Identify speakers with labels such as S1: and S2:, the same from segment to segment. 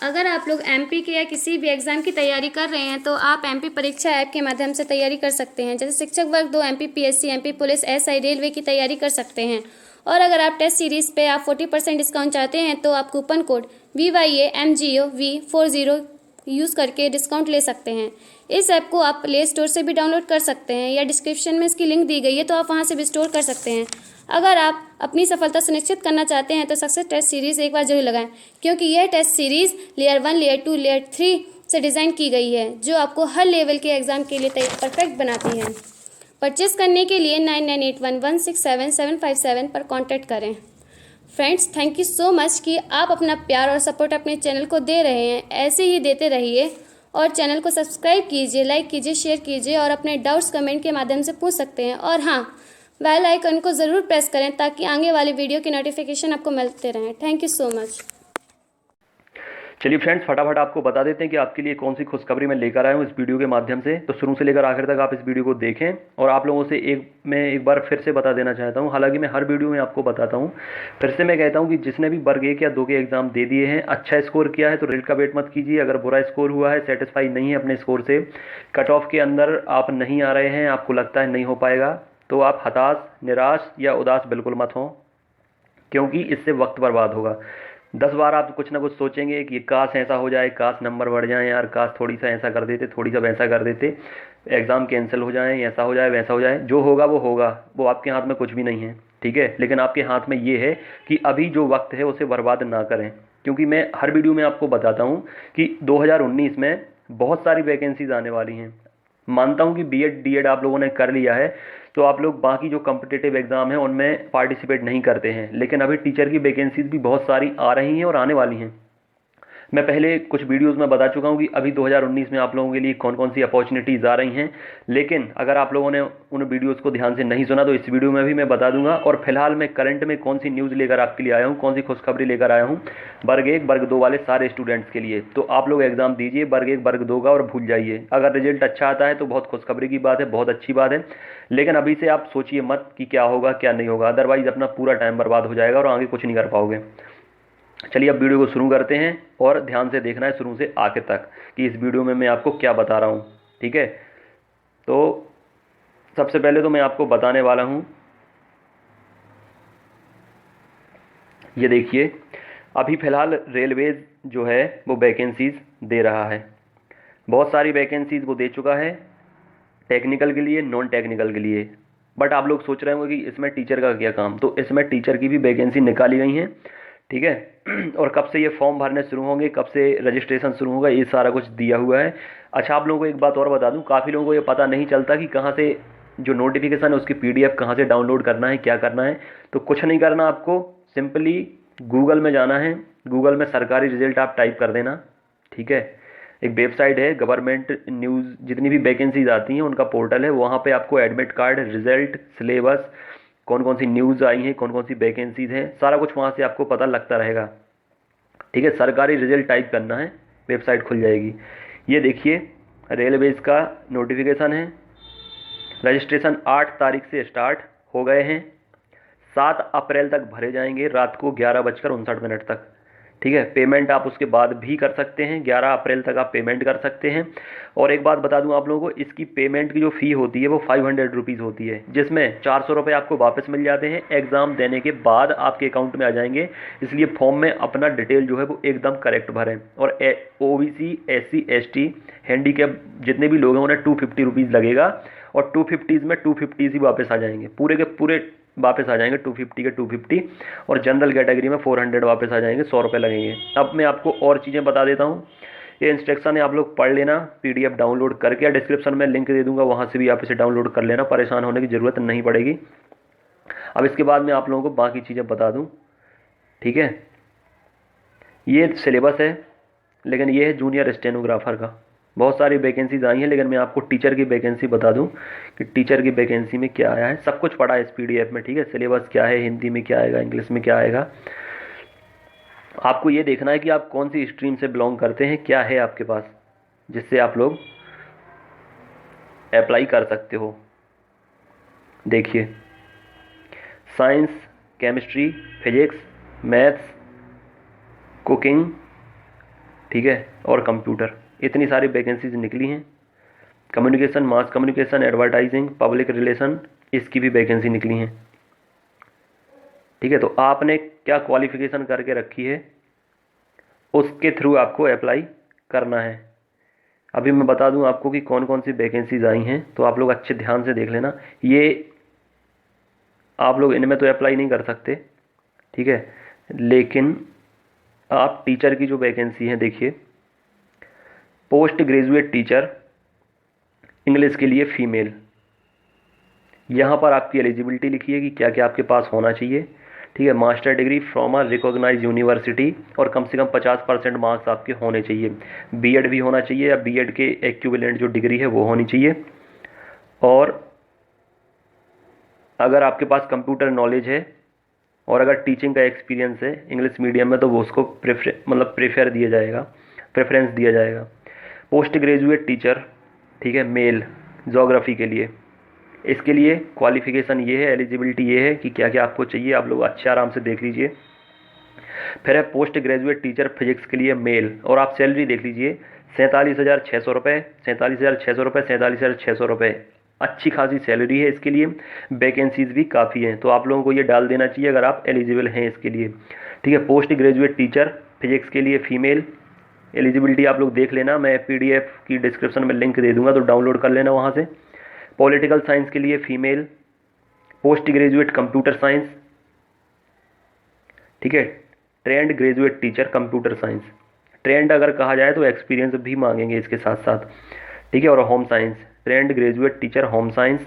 S1: अगर आप लोग एमपी के या किसी भी एग्ज़ाम की तैयारी कर रहे हैं तो आप एमपी परीक्षा ऐप के माध्यम से तैयारी कर सकते हैं। जैसे शिक्षक वर्ग 2, MP PSC, MP police, SI, railway की तैयारी कर सकते हैं। और अगर आप टेस्ट सीरीज़ पे आप 40% डिस्काउंट चाहते हैं तो आप कूपन कोड VYAMGOV40 यूज़ करके डिस्काउंट ले सकते हैं। इस ऐप को आप प्ले स्टोर से भी डाउनलोड कर सकते हैं या डिस्क्रिप्शन में इसकी लिंक दी गई है तो आप वहां से भी स्टोर कर सकते हैं। अगर आप अपनी सफलता सुनिश्चित करना चाहते हैं तो सक्सेस टेस्ट सीरीज़ एक बार जरूर लगाएं, क्योंकि यह test series layer 1, layer 2, layer 3 से डिज़ाइन की गई है जो आपको हर लेवल के एग्ज़ाम के लिए परफेक्ट बनाती है। परचेस करने के लिए 9981167757 पर कॉन्टैक्ट करें। Friends, thank you so much कि आप अपना प्यार और सपोर्ट अपने चैनल को दे रहे हैं। ऐसे ही देते रहिए और चैनल को सब्सक्राइब कीजिए, लाइक कीजिए, शेयर कीजिए और अपने डाउट्स कमेंट के माध्यम से पूछ सकते हैं। और हाँ, बेल आइकन को ज़रूर प्रेस करें ताकि आगे वाली वीडियो की नोटिफिकेशन आपको मिलते रहें। Thank you so much.
S2: चलिए फ्रेंड्स, फटाफट आपको बता देते हैं कि आपके लिए कौन सी खुशखबरी मैं लेकर आया हूँ इस वीडियो के माध्यम से। तो शुरू से लेकर आखिर तक आप इस वीडियो को देखें। और आप लोगों से मैं एक बार फिर से बता देना चाहता हूँ, हालांकि मैं हर वीडियो में आपको बताता हूँ, फिर से मैं कहता हूँ कि जिसने भी वर्ग 1 या 2 के एग्जाम दे दिए हैं, अच्छा स्कोर किया है तो रिजल्ट का वेट मत कीजिए। अगर बुरा स्कोर हुआ है, सेटिस्फाई नहीं है अपने स्कोर से, कट ऑफ के अंदर आप नहीं आ रहे हैं, आपको लगता है नहीं हो पाएगा, तो आप हताश, निराश या उदास बिल्कुल मत हों, क्योंकि इससे वक्त बर्बाद होगा। 10 बार आप कुछ ना कुछ सोचेंगे कि काश ऐसा हो जाए, काश नंबर बढ़ जाए, यार काश थोड़ी सा ऐसा कर देते, थोड़ी सा वैसा कर देते, एग्ज़ाम कैंसिल हो जाए, ऐसा हो जाए, वैसा हो जाए। जो होगा वो आपके हाथ में कुछ भी नहीं है, ठीक है। लेकिन आपके हाथ में ये है कि अभी जो वक्त है उसे बर्बाद ना करें, क्योंकि मैं हर वीडियो में आपको बताता हूँ कि 2019 में बहुत सारी वैकेंसीज आने वाली हैं। मानता हूँ कि बीएड डीएड आप लोगों ने कर लिया है तो आप लोग बाकी जो कम्पिटिटिव एग्ज़ाम है उनमें पार्टिसिपेट नहीं करते हैं, लेकिन अभी टीचर की वैकेंसीज भी बहुत सारी आ रही हैं और आने वाली हैं। मैं पहले कुछ वीडियोस में बता चुका हूं कि अभी 2019 में आप लोगों के लिए कौन कौन सी अपॉर्चुनिटीज़ आ रही हैं, लेकिन अगर आप लोगों ने उन वीडियोस को ध्यान से नहीं सुना तो इस वीडियो में भी मैं बता दूंगा। और फिलहाल मैं करंट में कौन सी न्यूज़ लेकर आपके लिए आया हूँ, कौन सी खुशखबरी लेकर आया हूँ वर्ग 1 वर्ग 2 वाले सारे स्टूडेंट्स के लिए। तो आप लोग एग्जाम दीजिए वर्ग 1 वर्ग 2 का और भूल जाइए। अगर रिजल्ट अच्छा आता है तो बहुत खुशखबरी की बात है, बहुत अच्छी बात है, लेकिन अभी से आप सोचिए मत कि क्या होगा क्या नहीं होगा, अदरवाइज अपना पूरा टाइम बर्बाद हो जाएगा और आगे कुछ नहीं कर पाओगे। चलिए अब वीडियो को शुरू करते हैं और ध्यान से देखना है शुरू से आखिर तक कि इस वीडियो में मैं आपको क्या बता रहा हूँ, ठीक है। तो सबसे पहले तो मैं आपको बताने वाला हूँ, ये देखिए, अभी फ़िलहाल रेलवेज जो है वो वैकेंसीज़ दे रहा है, बहुत सारी वैकेंसीज़ वो दे चुका है, टेक्निकल के लिए, नॉन टेक्निकल के लिए। बट आप लोग सोच रहे होंगे कि इसमें टीचर का क्या काम, तो इसमें टीचर की भी वैकेंसी निकाली गई हैं, ठीक है। और कब से ये फॉर्म भरने शुरू होंगे, कब से रजिस्ट्रेशन शुरू होगा, ये सारा कुछ दिया हुआ है। अच्छा, आप लोगों को एक बात और बता दूं, काफ़ी लोगों को ये पता नहीं चलता कि कहाँ से जो नोटिफिकेशन है उसकी पीडीएफ कहाँ से डाउनलोड करना है, क्या करना है। तो कुछ नहीं करना, आपको सिंपली गूगल में जाना है, गूगल में सरकारी रिजल्ट आप टाइप कर देना, ठीक है। एक वेबसाइट है, गवर्नमेंट न्यूज़, जितनी भी वैकेंसीज आती हैं उनका पोर्टल है, वहाँ पे आपको एडमिट कार्ड, रिजल्ट, सिलेबस, कौन कौन सी न्यूज़ आई हैं, कौन कौन सी वैकेंसीज हैं, सारा कुछ वहाँ से आपको पता लगता रहेगा, ठीक है। सरकारी रिजल्ट टाइप करना है, वेबसाइट खुल जाएगी। ये देखिए, रेलवेज का नोटिफिकेशन है, रजिस्ट्रेशन 8 तारीख से स्टार्ट हो गए हैं, 7 अप्रैल तक भरे जाएंगे रात को 11:59 तक, ठीक है। पेमेंट आप उसके बाद भी कर सकते हैं, 11 अप्रैल तक आप पेमेंट कर सकते हैं। और एक बात बता दूं आप लोगों को, इसकी पेमेंट की जो फ़ी होती है वो 500 रुपीज़ होती है, जिसमें 400 रुपये आपको वापस मिल जाते हैं, एग्ज़ाम देने के बाद आपके अकाउंट में आ जाएंगे। इसलिए फॉर्म में अपना डिटेल जो है वो एकदम करेक्ट भरें। और OBC, SC, ST, हैंडीकैप जितने भी लोग हैं उन्हें 250 रुपीज़ लगेगा, और 250 में 250 ही वापस आ जाएंगे, पूरे के पूरे वापस आ जाएंगे, 250 के 250। और जनरल कैटेगरी में 400 वापस आ जाएंगे, 100 रुपये लगेंगे। अब मैं आपको और चीज़ें बता देता हूँ, ये इंस्ट्रक्शन है, आप लोग पढ़ लेना पीडीएफ डाउनलोड करके, या डिस्क्रिप्शन में लिंक दे दूंगा, वहाँ से भी आप इसे डाउनलोड कर लेना, परेशान होने की ज़रूरत नहीं पड़ेगी। अब इसके बाद मैं आप लोगों को बाकी चीज़ें बता दूँ, ठीक है। ये सिलेबस है, लेकिन ये है जूनियर स्टेनोग्राफर का, बहुत सारी वैकेंसीज आई हैं, लेकिन मैं आपको टीचर की वैकेंसी बता दूं कि टीचर की वैकेंसी में क्या आया है। सब कुछ पढ़ा है इस पीडीएफ में, ठीक है। सिलेबस क्या है, हिंदी में क्या आएगा, इंग्लिश में क्या आएगा। आपको ये देखना है कि आप कौन सी स्ट्रीम से बिलोंग करते हैं, क्या है आपके पास, जिससे आप लोग अप्लाई कर सकते हो। देखिए, science, chemistry, physics, maths, cooking, ठीक है, और कंप्यूटर, इतनी सारी वैकेंसीज निकली हैं। Communication, mass communication, advertising, public relation, इसकी भी वैकेंसी निकली हैं। ठीक है, तो आपने क्या क्वालिफिकेशन करके रखी है उसके थ्रू आपको अप्लाई करना है। अभी मैं बता दूं आपको कि कौन कौन सी वैकेंसीज आई हैं, तो आप लोग अच्छे ध्यान से देख लेना। ये आप लोग इनमें तो अप्लाई नहीं कर सकते, ठीक है, लेकिन आप टीचर की जो वैकेंसी है देखिए, पोस्ट ग्रेजुएट टीचर इंग्लिश के लिए फीमेल, यहाँ पर आपकी एलिजिबिलिटी लिखी है कि क्या क्या आपके पास होना चाहिए। ठीक है, master degree from a recognise university और कम से कम 50% मार्क्स आपके होने चाहिए। बीएड भी होना चाहिए या बीएड के इक्विवेलेंट जो डिग्री है वो होनी चाहिए। और अगर आपके पास कंप्यूटर नॉलेज है और अगर टीचिंग का एक्सपीरियंस है इंग्लिश मीडियम में, तो वो उसको प्रेफरेंस दिया जाएगा। पोस्ट ग्रेजुएट टीचर, ठीक है, मेल, ज्योग्राफी के लिए, इसके लिए क्वालिफिकेशन ये है, एलिजिबिलिटी ये है कि क्या क्या आपको चाहिए, आप लोग अच्छे आराम से देख लीजिए। फिर है पोस्ट ग्रेजुएट टीचर फिजिक्स के लिए मेल, और आप सैलरी देख लीजिए, 47,600 रुपये, 47,600 रुपये, 47,600 रुपये, अच्छी खासी सैलरी है इसके लिए। वैकेंसीज भी काफ़ी हैं, तो आप लोगों को ये डाल देना चाहिए अगर आप एलिजिबल हैं इसके लिए। ठीक है, पोस्ट ग्रेजुएट टीचर फिजिक्स के लिए फीमेल, एलिजिबिलिटी आप लोग देख लेना, मैं पीडीएफ की डिस्क्रिप्शन में लिंक दे दूंगा, तो डाउनलोड कर लेना वहाँ से। पॉलिटिकल साइंस के लिए female, post graduate computer science, ठीक है, trained graduate teacher computer science, trend अगर कहा जाए तो एक्सपीरियंस भी मांगेंगे इसके साथ साथ। ठीक है, और home science, trained graduate teacher home science,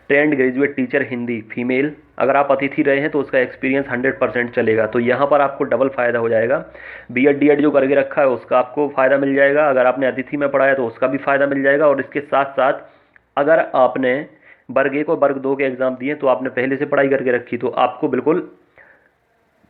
S2: trained graduate teacher Hindi female, अगर आप अतिथि रहे हैं तो उसका एक्सपीरियंस 100% चलेगा, तो यहाँ पर आपको डबल फ़ायदा हो जाएगा। बीएड डीएड जो करके रखा है उसका आपको फ़ायदा मिल जाएगा, अगर आपने अतिथि में पढ़ा है तो उसका भी फ़ायदा मिल जाएगा, और इसके साथ साथ अगर आपने वर्ग 1 और वर्ग 2 के एग्ज़ाम दिए तो आपने पहले से पढ़ाई करके रखी, तो आपको बिल्कुल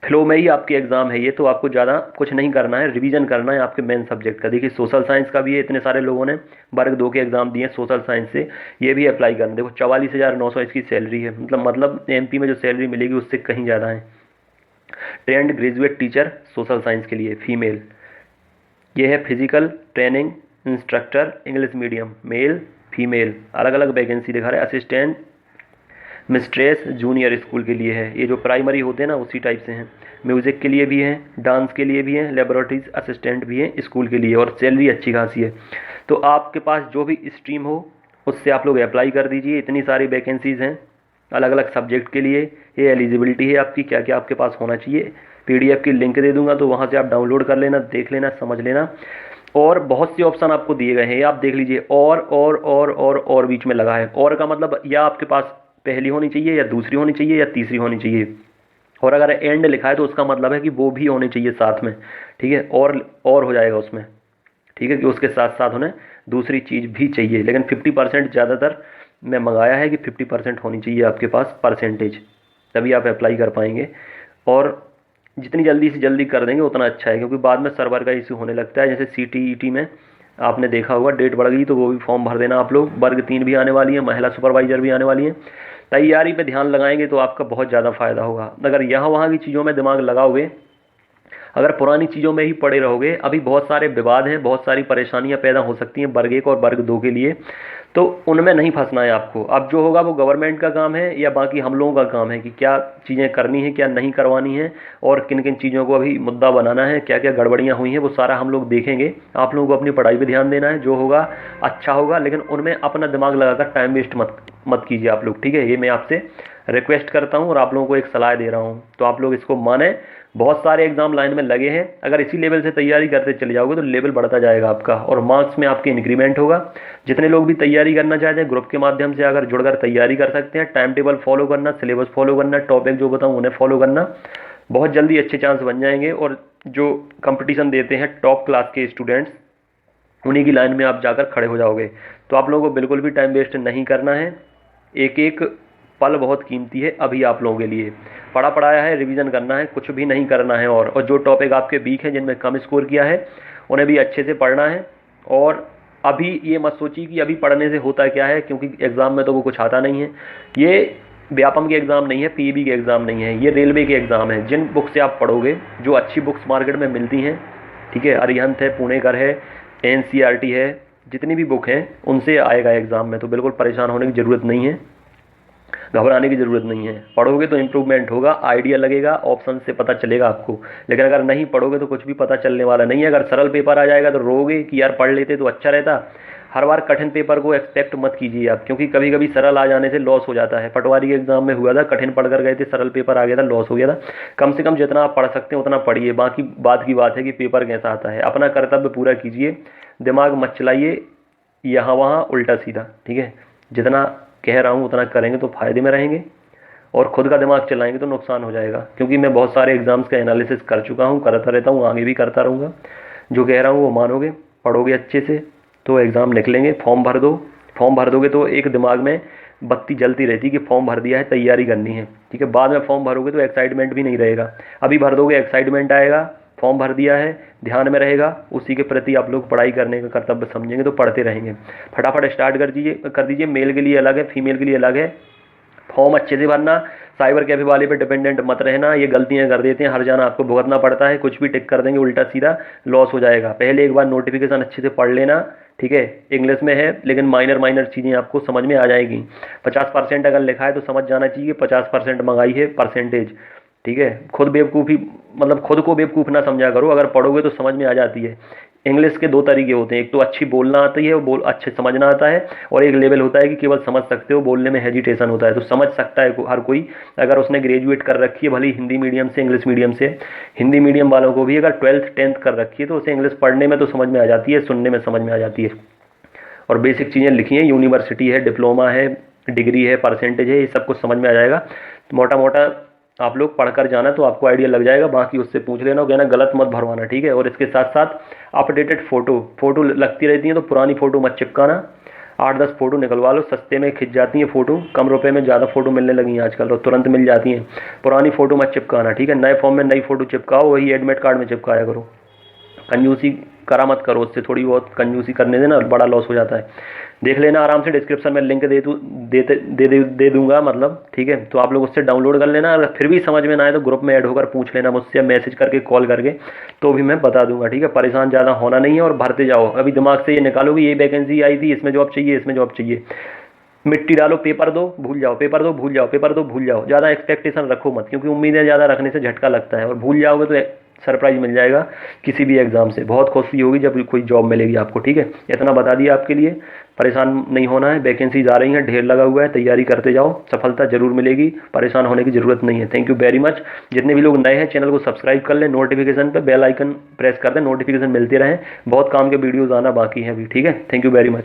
S2: फ्लो में ही आपके एग्ज़ाम है ये, तो आपको ज़्यादा कुछ नहीं करना है, रिवीजन करना है आपके मेन सब्जेक्ट का। देखिए सोशल साइंस का भी है, इतने सारे लोगों ने वर्ग 2 के एग्ज़ाम दिए सोशल साइंस से, ये भी अप्लाई करना। देखो 44,900 इसकी सैलरी है, मतलब एमपी में जो सैलरी मिलेगी उससे कहीं ज़्यादा है। Trained graduate teacher social science के लिए फीमेल, ये है physical training instructor English medium male female, अलग अलग वैकेंसी दिखा रहे हैं। असिस्टेंट मिस्ट्रेस जूनियर स्कूल के लिए है, ये जो प्राइमरी होते हैं ना उसी टाइप से हैं। म्यूज़िक के लिए भी हैं, डांस के लिए भी हैं, लेबोरेटरीज असिस्टेंट भी हैं स्कूल के लिए, और सैलरी अच्छी खासी है। तो आपके पास जो भी स्ट्रीम हो उससे आप लोग अप्लाई कर दीजिए, इतनी सारी वैकेंसीज़ हैं अलग अलग सब्जेक्ट के लिए। ये एलिजिबिलिटी है आपकी, क्या क्या आपके पास होना चाहिए, पीडीएफ की लिंक दे दूंगा, तो वहाँ से आप डाउनलोड कर लेना, देख लेना, समझ लेना। और बहुत से ऑप्शन आपको दिए गए हैं, ये आप देख लीजिए, और बीच में लगा है। और का मतलब या आपके पास पहली होनी चाहिए या दूसरी होनी चाहिए या तीसरी होनी चाहिए, और अगर एंड लिखा है तो उसका मतलब है कि वो भी होनी चाहिए साथ में। ठीक है, और हो जाएगा उसमें, ठीक है, कि उसके साथ साथ उन्हें दूसरी चीज़ भी चाहिए, लेकिन 50% ज़्यादातर मैं मंगाया है कि 50% होनी चाहिए आपके पास परसेंटेज, तभी आप अप्लाई कर पाएंगे। और जितनी जल्दी से जल्दी कर देंगे उतना अच्छा है, क्योंकि बाद में सर्वर का इशू होने लगता है। जैसे CTET में आपने देखा होगा डेट बढ़ गई, तो वो भी फॉर्म भर देना आप लोग। वर्ग 3 भी आने वाली है, महिला सुपरवाइजर भी आने वाली है। तैयारी पे ध्यान लगाएंगे तो आपका बहुत ज़्यादा फ़ायदा होगा। अगर यहाँ वहाँ की चीज़ों में दिमाग लगाओगे, अगर पुरानी चीज़ों में ही पड़े रहोगे, अभी बहुत सारे विवाद हैं, बहुत सारी परेशानियां पैदा हो सकती हैं वर्ग 1 और वर्ग 2 के लिए, तो उनमें नहीं फंसना है आपको। अब जो होगा वो गवर्नमेंट का काम है या बाकी हम लोगों का काम है कि क्या चीज़ें करनी है, क्या नहीं करवानी है, और किन किन चीज़ों को अभी मुद्दा बनाना है, क्या क्या गड़बड़ियाँ हुई हैं, वो सारा हम लोग देखेंगे। आप लोगों को अपनी पढ़ाई पर ध्यान देना है, जो होगा अच्छा होगा, लेकिन उनमें अपना दिमाग लगाकर टाइम वेस्ट मत कीजिए आप लोग। ठीक है, ये मैं आपसे रिक्वेस्ट करता हूँ और आप लोगों को एक सलाह दे रहा हूँ, तो आप लोग इसको माने। बहुत सारे एग्जाम लाइन में लगे हैं, अगर इसी लेवल से तैयारी करते चले जाओगे तो लेवल बढ़ता जाएगा आपका, और मार्क्स में आपके इंक्रीमेंट होगा। जितने लोग भी तैयारी करना चाहते हैं ग्रुप के माध्यम से अगर जुड़कर तैयारी कर सकते हैं, टाइम टेबल फॉलो करना, सिलेबस फॉलो करना, टॉपिक जो बताऊँ उन्हें फॉलो करना, बहुत जल्दी अच्छे चांस बन जाएंगे। और जो कंपटीशन देते हैं टॉप क्लास के स्टूडेंट्स, उन्हीं की लाइन में आप जाकर खड़े हो जाओगे। तो आप लोगों को बिल्कुल भी टाइम वेस्ट नहीं करना है, एक एक पल बहुत कीमती है अभी आप लोगों के लिए। पढ़ा पढ़ाया है, रिवीजन करना है, कुछ भी नहीं करना है। और जो टॉपिक आपके वीक हैं, जिनमें कम स्कोर किया है, उन्हें भी अच्छे से पढ़ना है। और अभी ये मत सोचिए कि अभी पढ़ने से होता क्या है, क्योंकि एग्ज़ाम में तो वो कुछ आता नहीं है। ये व्यापम के एग्ज़ाम नहीं है, PEB के एग्ज़ाम नहीं है, ये रेलवे के एग्ज़ाम है। जिन बुक से आप पढ़ोगे, जो अच्छी बुक्स मार्केट में मिलती हैं, ठीक है, अरिहंत है, पुणेकर है, एनसीईआरटी है, जितनी भी बुक हैं उनसे आएगा एग्ज़ाम में, तो बिल्कुल परेशान होने की ज़रूरत नहीं है, घबराने की ज़रूरत नहीं है। पढ़ोगे तो इम्प्रूवमेंट होगा, आइडिया लगेगा, ऑप्शन से पता चलेगा आपको, लेकिन अगर नहीं पढ़ोगे तो कुछ भी पता चलने वाला नहीं है। अगर सरल पेपर आ जाएगा तो रोगे कि यार पढ़ लेते तो अच्छा रहता। हर बार कठिन पेपर को एक्सपेक्ट मत कीजिए आप, क्योंकि कभी कभी सरल आ जाने से लॉस हो जाता है। पटवारी के एग्जाम में हुआ था, कठिन पढ़ कर गए थे, सरल पेपर आ गया था, लॉस हो गया था। कम से कम जितना आप पढ़ सकते हैं उतना पढ़िए, बाकी बात की बात है कि पेपर कैसा आता है। अपना कर्तव्य पूरा कीजिए, दिमाग मत चलाइए यहाँ वहाँ उल्टा सीधा, ठीक है। जितना कह रहा हूँ उतना करेंगे तो फायदे में रहेंगे, और खुद का दिमाग चलाएंगे तो नुकसान हो जाएगा, क्योंकि मैं बहुत सारे एग्जाम्स का एनालिसिस कर चुका हूँ, करता रहता हूँ, आगे भी करता रहूँगा। जो कह रहा हूँ वो मानोगे, पढ़ोगे अच्छे से तो एग्ज़ाम निकलेंगे। फॉर्म भर दो, फॉर्म भर दोगे तो एक दिमाग में बत्ती जलती रहती है कि फॉर्म भर दिया है, तैयारी करनी है, ठीक है। बाद में फॉर्म भरोगे तो एक्साइटमेंट भी नहीं रहेगा, अभी भर दोगे एक्साइटमेंट आएगा, फॉर्म भर दिया है, ध्यान में रहेगा, उसी के प्रति आप लोग पढ़ाई करने का कर्तव्य समझेंगे तो पढ़ते रहेंगे। फटाफट स्टार्ट कर दीजिए। मेल के लिए अलग है, फीमेल के लिए अलग है। फॉर्म अच्छे से भरना, साइबर कैफे वाले पे डिपेंडेंट मत रहना, ये गलतियां कर देते हैं, हर जाना आपको भुगतना पड़ता है, कुछ भी टिक कर देंगे उल्टा सीधा, लॉस हो जाएगा। पहले एक बार नोटिफिकेशन अच्छे से पढ़ लेना, ठीक है। इंग्लिश में है लेकिन माइनर चीज़ें आपको समझ में आ जाएगी। 50% अगर लिखा है तो समझ जाना चाहिए 50% मंगाई है परसेंटेज, ठीक है। खुद बेवकूफ़ी, मतलब खुद को बेवकूफ़ ना समझा करो, अगर पढ़ोगे तो समझ में आ जाती है। इंग्लिश के दो तरीके होते हैं, एक तो अच्छी बोलना आती है, वो अच्छे समझना आता है, और एक लेवल होता है कि केवल समझ सकते हो, बोलने में हेजिटेशन होता है। तो समझ सकता है हर कोई, अगर उसने ग्रेजुएट कर रखी है, भले हिंदी मीडियम से, इंग्लिश मीडियम से। हिंदी मीडियम वालों को भी अगर 12th 10th कर रखी है तो उसे इंग्लिश पढ़ने में तो समझ में आ जाती है, सुनने में समझ में आ जाती है, और बेसिक चीज़ें लिखी हैं, यूनिवर्सिटी है, डिप्लोमा है, डिग्री है, परसेंटेज है, ये सब कुछ समझ में आ जाएगा। तो मोटा मोटा आप लोग पढ़कर जाना तो आपको आइडिया लग जाएगा, बाकी उससे पूछ लेना और कहना गलत मत भरवाना, ठीक है। और इसके साथ साथ अपडेटेड फ़ोटो लगती रहती हैं, तो पुरानी फ़ोटो मत चिपकाना, 8-10 फ़ोटो निकलवा लो, सस्ते में खिंच जाती हैं फ़ोटो, कम रुपए में ज़्यादा फ़ोटो मिलने लगी हैं आजकल, तो तुरंत मिल जाती हैं। पुरानी फ़ोटो मत चिपकाना, ठीक है। नए फॉर्म में नई फ़ोटो चिपकाओ, वही एडमिट कार्ड में चिपकाया करो। कंजूसी करा मत करो, उससे थोड़ी बहुत कंजूसी करने देना, बड़ा लॉस हो जाता है। देख लेना आराम से, डिस्क्रिप्शन में लिंक दे दूंगा, मतलब ठीक है। तो आप लोग उससे डाउनलोड कर लेना, अगर फिर भी समझ में ना आए तो ग्रुप में ऐड होकर पूछ लेना मुझसे, मैसेज करके, कॉल करके, तो भी मैं बता दूंगा, ठीक है। परेशान ज़्यादा होना नहीं है, और भरते जाओ। अभी दिमाग से ये निकालो कि ये वैकेंसी आई थी, इसमें जॉब चाहिए, इसमें जॉब चाहिए, मिट्टी डालो, पेपर दो, भूल जाओ, पेपर दो, भूल जाओ, पेपर दो, भूल जाओ। ज़्यादा एक्सपेक्टेशन रखो मत, क्योंकि उम्मीदें ज़्यादा रखने से झटका लगता है, और भूल जाओगे तो सरप्राइज मिल जाएगा किसी भी एग्ज़ाम से। बहुत खुशी होगी जब कोई जॉब मिलेगी आपको, ठीक है। इतना बता दिया आपके लिए, परेशान नहीं होना है। वैकेंसीज आ रही हैं, ढेर लगा हुआ है, तैयारी करते जाओ, सफलता जरूर मिलेगी, परेशान होने की ज़रूरत नहीं है। Thank you very much. जितने भी लोग नए हैं चैनल को सब्सक्राइब कर लें, नोटिफिकेशन पर बेल आइकन प्रेस कर दें, नोटिफिकेशन मिलते रहें। बहुत काम के वीडियोज़ आना बाकी हैं अभी, ठीक है। Thank you very much.